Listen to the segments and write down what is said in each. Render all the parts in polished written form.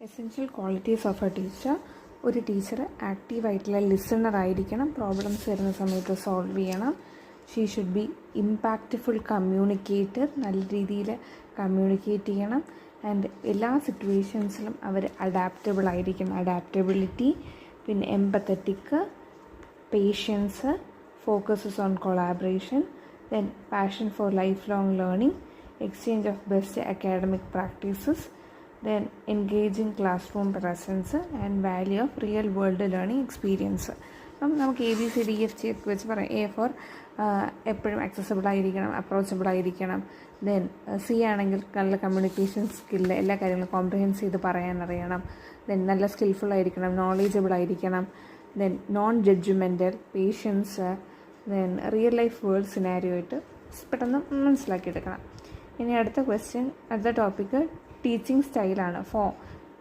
Essential qualities of a teacher. ഒരു teacher ആക്റ്റീവായിട്ടുള്ള listener ആയിരിക്കണം. പ്രോബ്ലംസ് വരുന്ന സമയത്ത് സോൾവ് ചെയ്യണം. She should be impactful communicator. നല്ല രീതിയിൽ കമ്മ്യൂണിക്കേറ്റ് ചെയ്യണം. ആൻഡ് എല്ലാ സിറ്റുവേഷൻസിലും അവർ അഡാപ്റ്റബിൾ ആയിരിക്കും. അഡാപ്റ്റബിലിറ്റി, പിന്നെ empathetic, patience, focuses on collaboration, then passion for life long learning, exchange of best academic practices, then engaging classroom presence and value of real world learning experience. അപ്പം നമുക്ക് ABCDEFG ഒക്കെ വെച്ച് പറയാം. A for എപ്പോഴും accessible ആയിരിക്കണം, approachable ആയിരിക്കണം. Then C ആണെങ്കിൽ നല്ല കമ്മ്യൂണിക്കേഷൻ സ്കില്ല്, എല്ലാ കാര്യങ്ങളും കോംപ്രിഹെൻസ് ചെയ്ത് പറയാനറിയണം. ദെൻ നല്ല സ്കിൽഫുൾ ആയിരിക്കണം, നോളേജബിൾ ആയിരിക്കണം. Then non judgemental, patience, then real life world scenario ആയിട്ട് പെട്ടെന്ന് മനസ്സിലാക്കിയെടുക്കണം. ഇനി അടുത്ത ക്വസ്റ്റ്യൻ, അടുത്ത ടോപ്പിക്ക് ടീച്ചിങ് സ്റ്റൈലാണ്.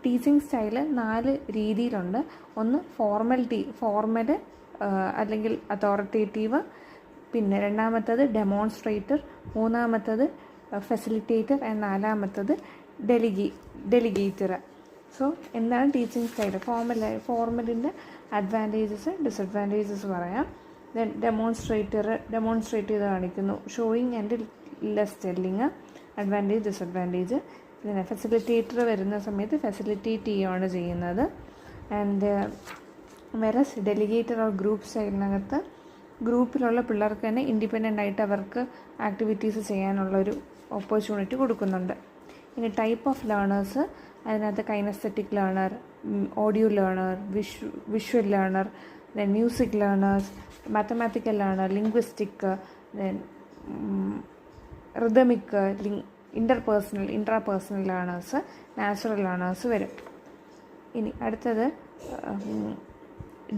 ടീച്ചിങ് സ്റ്റൈല് 4 രീതിയിലുണ്ട്. ഒന്ന് ഫോർമൽ അല്ലെങ്കിൽ അതോറിറ്റേറ്റീവ്, പിന്നെ രണ്ടാമത്തത് ഡെമോൺസ്ട്രേറ്റർ, മൂന്നാമത്തത് ഫെസിലിറ്റേറ്റർ, നാലാമത്തത് ഡെലിഗേറ്റർ. സോ എന്താണ് ടീച്ചിങ് സ്റ്റൈല്? ഫോർമലിൻ്റെ അഡ്വാൻറ്റേജസ്, ഡിസഡ്വാൻറ്റേജസ് പറയാം. ദെൻ ഡെമോൺസ്ട്രേറ്റ് ചെയ്ത് കാണിക്കുന്നു. Showing and less telling, advantage, disadvantage. പിന്നെ ഫെസിലിറ്റേറ്റർ വരുന്ന സമയത്ത് ഫെസിലിറ്റേറ്റ് ചെയ്യുകയാണ് ചെയ്യുന്നത്. ആൻഡ് വെറസ് ഡെലിഗേറ്റർ ഓർ ഗ്രൂപ്പ് സ്റ്റൈലിനകത്ത് ഗ്രൂപ്പിലുള്ള പിള്ളേർക്ക് തന്നെ ഇൻഡിപെൻഡൻ്റ് ആയിട്ട് അവർക്ക് ആക്ടിവിറ്റീസ് ചെയ്യാനുള്ളൊരു ഓപ്പർച്യൂണിറ്റി കൊടുക്കുന്നുണ്ട്. ഇനി ടൈപ്പ് ഓഫ് ലേണേഴ്സ്, അതിനകത്ത് kinesthetic learner, audio learner, visual learner, then music learners, mathematical learner, linguistic, then rhythmic, intrapersonal learners, natural learners വരും. ഇനി അടുത്തത്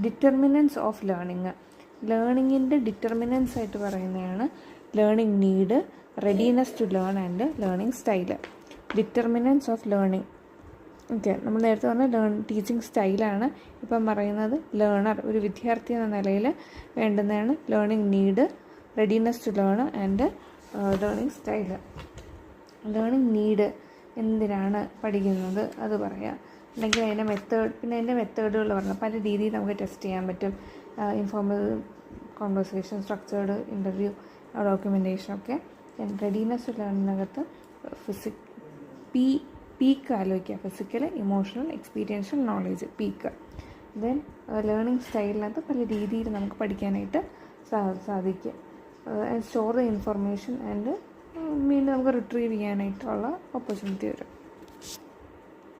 ഡിറ്റർമിനൻസ് ഓഫ് ലേണിംഗ്. ലേണിങ്ങിൻ്റെ ഡിറ്റർമിനൻസ് ആയിട്ട് പറയുന്നതാണ് learning need, readiness to learn and learning style. Determinants of learning, okay, നമ്മൾ നേരത്തെ പറഞ്ഞ teaching സ്റ്റൈലാണ്. ഇപ്പം പറയുന്നത് ലേണർ, ഒരു വിദ്യാർത്ഥി എന്ന നിലയിൽ വേണ്ടുന്നതാണ് learning need, readiness to learn and learning style. Learning need എന്തിനാണ് പഠിക്കുന്നത് അത് പറയാം. അല്ലെങ്കിൽ അതിൻ്റെ മെത്തേഡുകൾ പറഞ്ഞാൽ പല രീതിയിൽ നമുക്ക് ടെസ്റ്റ് ചെയ്യാൻ പറ്റും. Informal conversation, structured interview, documentation ഒക്കെ. റെഡിനെസ് ലേണിനകത്ത് പീക്ക് ആലോചിക്കുക, physical, emotional, experiential, knowledge, PEEK. Then learning സ്റ്റൈലിനകത്ത് പല രീതിയിൽ നമുക്ക് പഠിക്കാനായിട്ട് സാധിക്കും. സ്റ്റോർ ദ ഇൻഫർമേഷൻ ആൻഡ് വീണ്ടും നമുക്ക് റിട്രീവ് ചെയ്യാനായിട്ടുള്ള ഓപ്പർച്യൂണിറ്റി വരും.